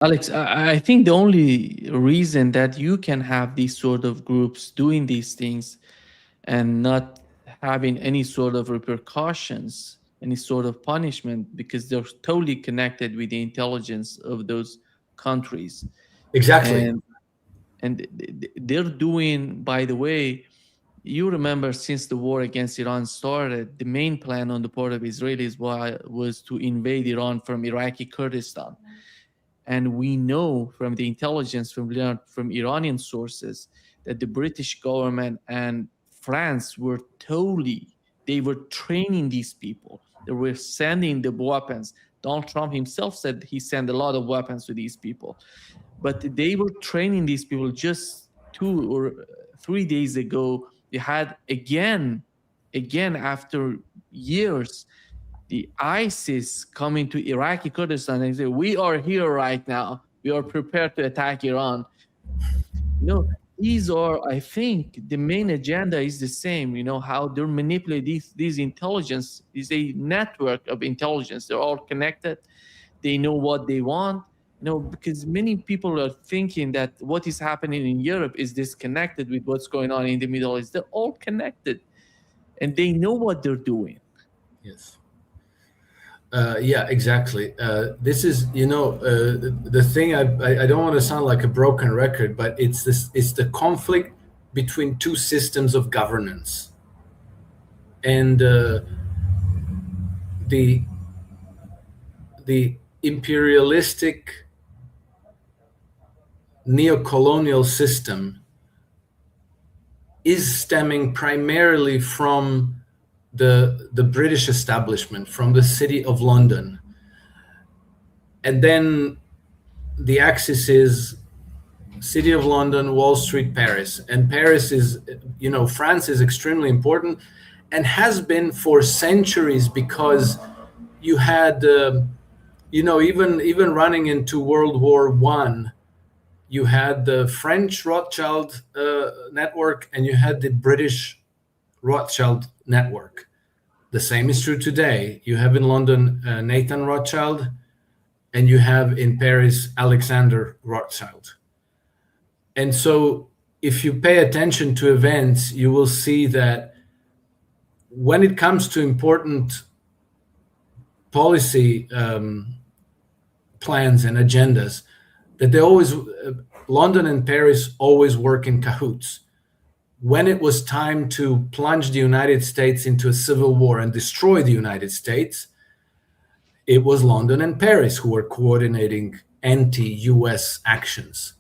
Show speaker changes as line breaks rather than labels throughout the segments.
Alex, I think the only reason that you can have these sort of groups doing these things and not having any sort of repercussions, any sort of punishment, because they're totally connected with the intelligence of those countries.
Exactly.
And they're doing, by the way, you remember since the war against Iran started, the main plan on the part of Israelis was to invade Iran from Iraqi Kurdistan. And we know from the intelligence from Iranian sources that the British government and France were totally, they were training these people. They were sending the weapons. Donald Trump himself said he sent a lot of weapons to these people, but they were training these people. Just 2 or 3 days ago, they had again after years, the ISIS coming to Iraqi Kurdistan and say, "We are here right now. We are prepared to attack Iran." These are, I think, the main agenda is the same. How they're manipulating these intelligence is a network of intelligence. They're all connected. They know what they want. Because many people are thinking that what is happening in Europe is disconnected with what's going on in the Middle East. They're all connected, and they know what they're doing.
Yes. Yeah, exactly. This is, the thing. I don't want to sound like a broken record, but it's this. It's the conflict between two systems of governance, and the the imperialistic neo-colonial system is stemming primarily from the British establishment, from the City of London, and then the axis is City of London, Wall Street, Paris. And Paris is, France is extremely important and has been for centuries, because you had, even running into World War One, you had the French Rothschild network and you had the British Rothschild network. The same is true today. You have in London Nathan Rothschild, and you have in Paris Alexander Rothschild. And so, if you pay attention to events, you will see that when it comes to important policy plans and agendas, that they always, London and Paris always work in cahoots. When it was time to plunge the United States into a civil war and destroy the United States, it was London and Paris who were coordinating anti-US actions.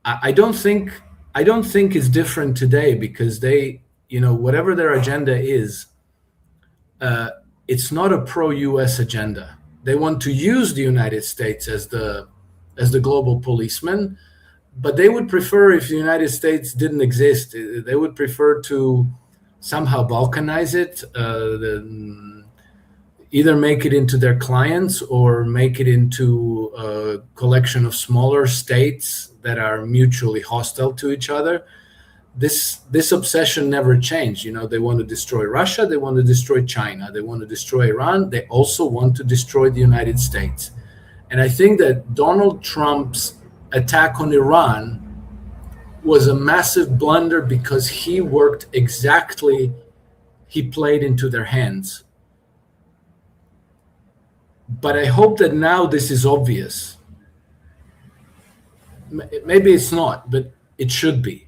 I don't think it's different today, because they, whatever their agenda is, it's not a pro-US agenda. They want to use the United States as the global policeman, but they would prefer if the United States didn't exist. They would prefer to somehow balkanize it, either make it into their clients or make it into a collection of smaller states that are mutually hostile to each other. This obsession never changed. They want to destroy Russia, they want to destroy China, they want to destroy Iran, they also want to destroy the United States. And I think that Donald Trump's attack on Iran was a massive blunder, because he played into their hands. But I hope that now this is obvious. Maybe it's not, but it should be.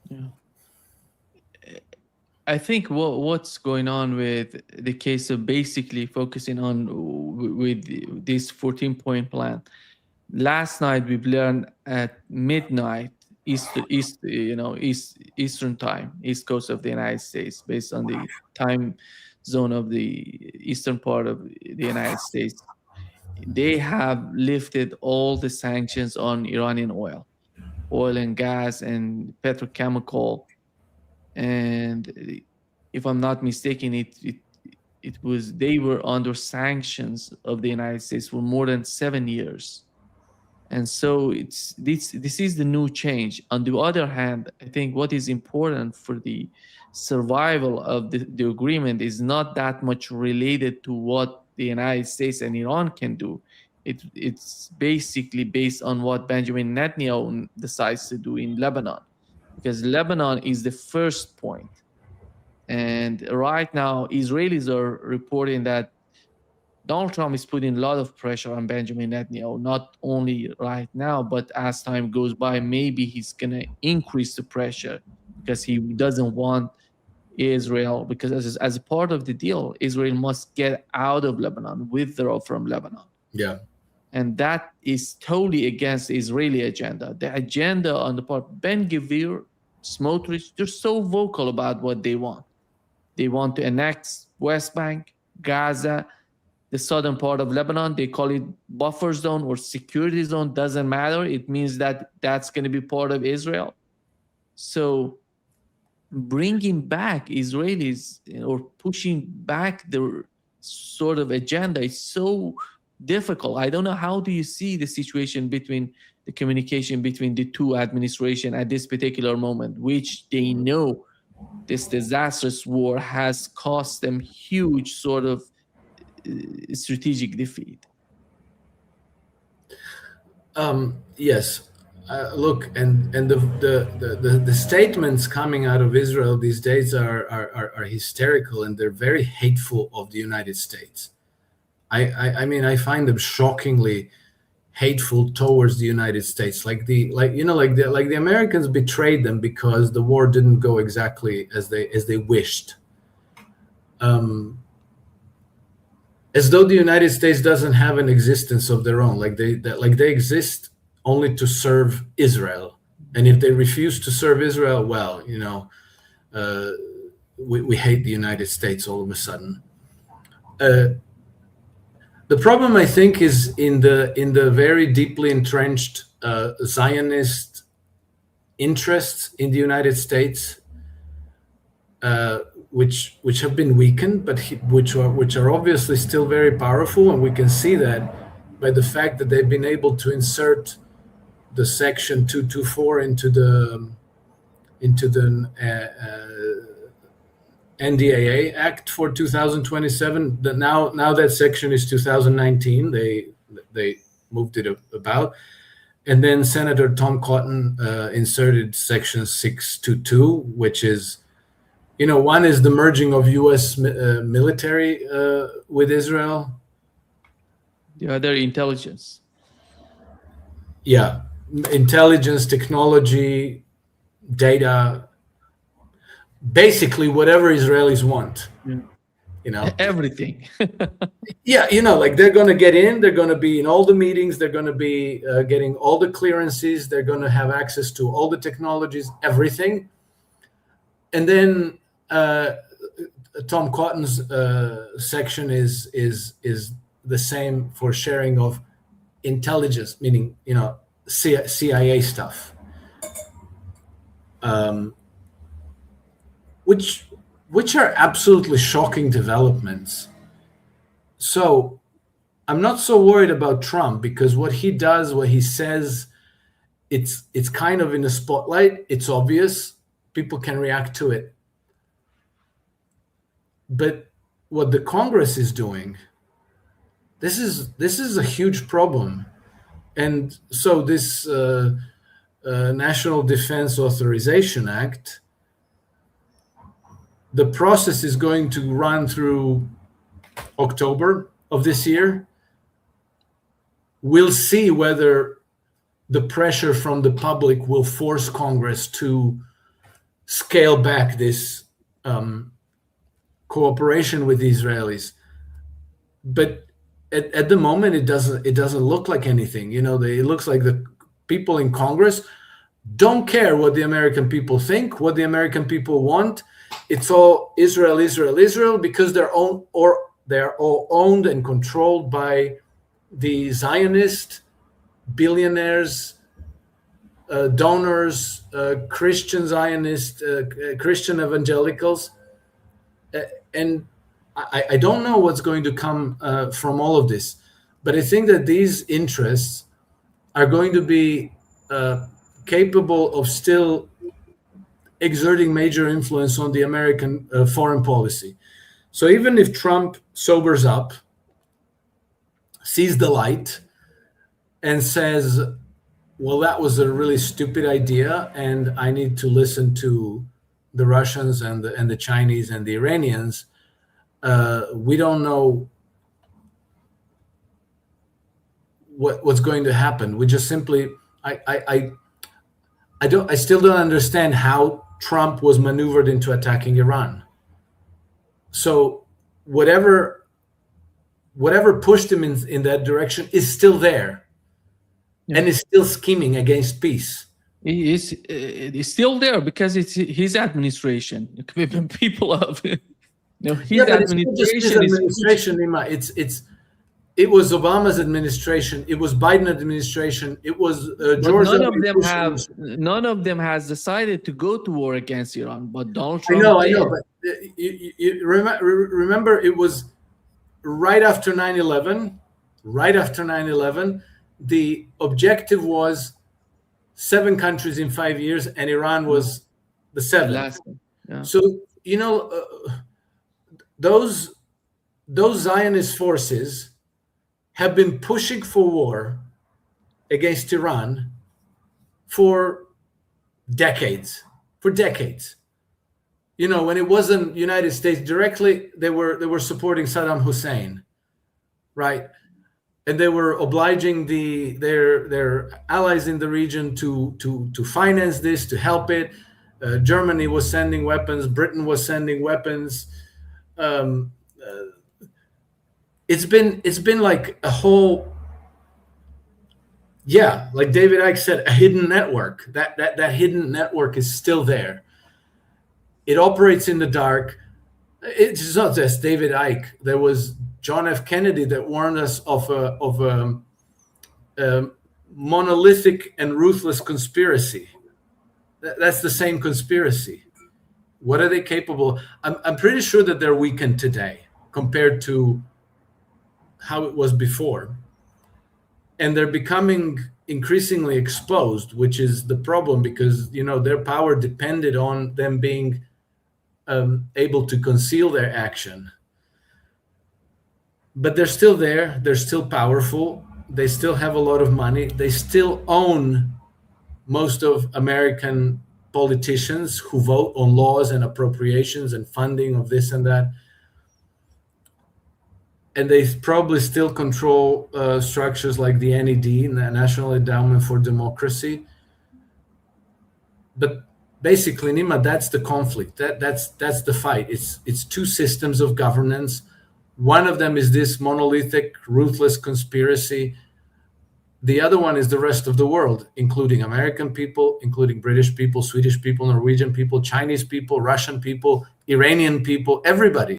Yeah. I think what's going on with the case of basically focusing on with this 14-point plan. Last night we've learned at midnight Eastern time, East Coast of the United States, based on the time zone of the eastern part of the United States. They have lifted all the sanctions on Iranian oil and gas and petrochemical. And if I'm not mistaken, it was, they were under sanctions of the United States for more than 7 years. And so this is the new change. On the other hand, I think what is important for the survival of the agreement is not that much related to what the United States and Iran can do. It's basically based on what Benjamin Netanyahu decides to do in Lebanon, because Lebanon is the first point. And right now, Israelis are reporting that Donald Trump is putting a lot of pressure on Benjamin Netanyahu, not only right now, but as time goes by, maybe he's going to increase the pressure because he doesn't want Israel, because as a part of the deal, Israel must get out of Lebanon, withdraw from Lebanon.
Yeah.
And that is totally against the Israeli agenda. The agenda on the part of Ben Gvir, Smotrich, they're so vocal about what they want. They want to annex West Bank, Gaza, the southern part of Lebanon. They call it buffer zone or security zone, doesn't matter. It means that that's going to be part of Israel. So bringing back Israelis or pushing back their sort of agenda is so difficult. I don't know, how do you see the situation between the communication between the two administrations at this particular moment, which they know this disastrous war has cost them huge sort of strategic defeat?
Yes. Look, and the statements coming out of Israel these days are hysterical, and they're very hateful of the United States. I mean, I find them shockingly hateful towards the United States. Like the Americans betrayed them because the war didn't go exactly as they wished. As though the United States doesn't have an existence of their own, like they exist only to serve Israel, and if they refuse to serve Israel, well, we hate the United States all of a sudden. The problem, I think, is in the very deeply entrenched Zionist interests in the United States, which have been weakened, but which are obviously still very powerful, and we can see that by the fact that they've been able to insert the Section 224 into the NDAA Act for 2027. That now that section is 2019. They moved it about, and then Senator Tom Cotton inserted Section 622, which is, one is the merging of U.S. military with Israel.
The other, intelligence.
Yeah, intelligence, technology, data, basically whatever Israelis want.
Everything.
Yeah, like they're going to get in, they're going to be in all the meetings, they're going to be getting all the clearances, they're going to have access to all the technologies, everything. And then Tom Cotton's section is the same for sharing of intelligence, meaning CIA stuff, which are absolutely shocking developments. So I'm not so worried about Trump, because what he does, what he says, it's kind of in the spotlight. It's obvious. People can react to it. But what the Congress is doing, this is a huge problem. And so this National Defense Authorization Act, the process is going to run through October of this year. We'll see whether the pressure from the public will force Congress to scale back this cooperation with the Israelis. But at the moment, it doesn't look like anything. It looks like the people in Congress don't care what the American people think, what the American people want. It's all Israel, Israel, Israel, because they're all owned and controlled by the Zionist billionaires, donors, Christian Zionists, Christian evangelicals, and I don't know what's going to come from all of this, but I think that these interests are going to be capable of still exerting major influence on the American foreign policy. So even if Trump sobers up sees the light and says, well, that was a really stupid idea, and I need to listen to the Russians and the Chinese and the Iranians. We don't know what's going to happen. We just simply, I still don't understand how Trump was maneuvered into attacking Iran. So whatever pushed him in that direction is still there, and is still scheming against peace.
It's still there because it's his administration. People of his
administration. It was Obama's administration. It was Biden administration. It was George.
None of them has decided to go to war against Iran. But Donald Trump.
I know. But you remember, it was right after 9/11. Right after 9/11, the objective was 7 countries in 5 years, and Iran was the 7th. Yeah. So those Zionist forces have been pushing for war against Iran for decades. When it wasn't United States directly, they were supporting Saddam Hussein, right? And they were obliging their allies in the region to finance this, to help it. Germany was sending weapons. Britain was sending weapons. It's been like a whole, like David Icke said, a hidden network. That hidden network is still there. It operates in the dark. It's not just David Icke. There was John F. Kennedy that warned us of a monolithic and ruthless conspiracy. That's the same conspiracy. What are they capable? I'm pretty sure that they're weakened today compared to how it was before. And they're becoming increasingly exposed, which is the problem, because their power depended on them being able to conceal their action. But they're still there. They're still powerful. They still have a lot of money. They still own most of American politicians who vote on laws and appropriations and funding of this and that. And they probably still control structures like the NED, the National Endowment for Democracy. But basically, Nima, that's the conflict. That's the fight. It's 2 systems of governance. One of them is this monolithic, ruthless conspiracy. The other one is the rest of the world, including American people, including British people, Swedish people, Norwegian people, Chinese people, Russian people, Iranian people, everybody.